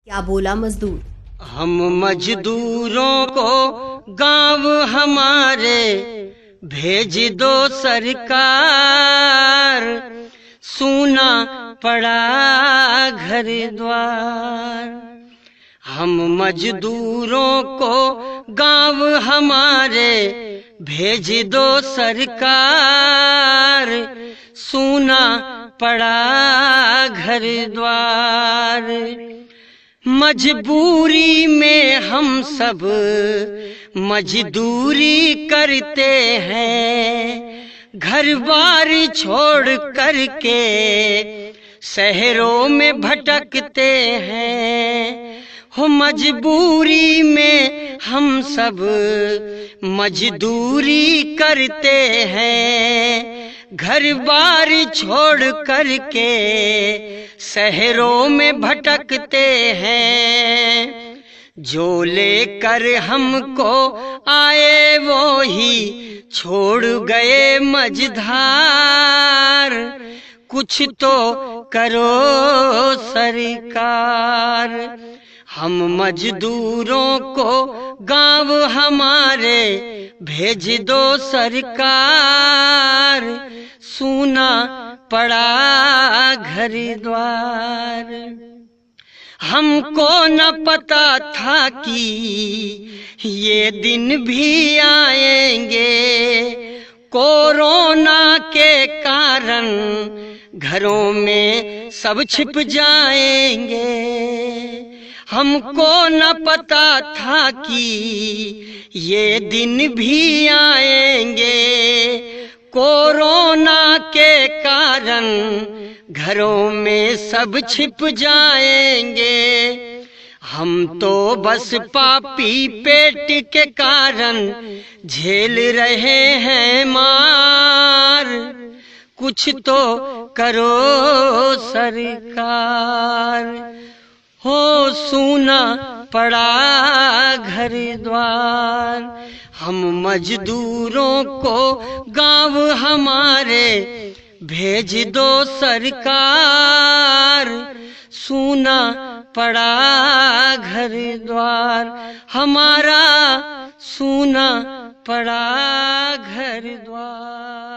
क्या बोला मजदूर? हम मजदूरों को गांव हमारे भेज दो सरकार, सूना पड़ा घर द्वार। हम मजदूरों को गांव हमारे भेज दो सरकार, सूना पड़ा घर द्वार। मजबूरी में हम सब मजदूरी करते हैं, घर बार छोड़ करके शहरों में भटकते हैं। हो मजबूरी में हम सब मजदूरी करते हैं, घर बार छोड़ करके शहरों में भटकते हैं। जो लेकर हमको आए वो ही छोड़ गए मझधार, कुछ तो करो सरकार। हम मजदूरों को गांव हमारे भेज दो सरकार, सूना पड़ा घर द्वार। हमको न पता था कि ये दिन भी आएंगे, कोरोना के कारण घरों में सब छिप जाएंगे। हमको न पता था कि ये दिन भी आएंगे, कोरोना के कारण घरों में सब छिप जाएंगे। हम तो बस पापी पेट के कारण झेल रहे हैं मार, कुछ तो करो सरकार। हो सूना पड़ा घर द्वार। हम मजदूरों को गांव हमारे भेज दो सरकार, सूना पड़ा घर द्वार। हमारा सूना पड़ा घर द्वार।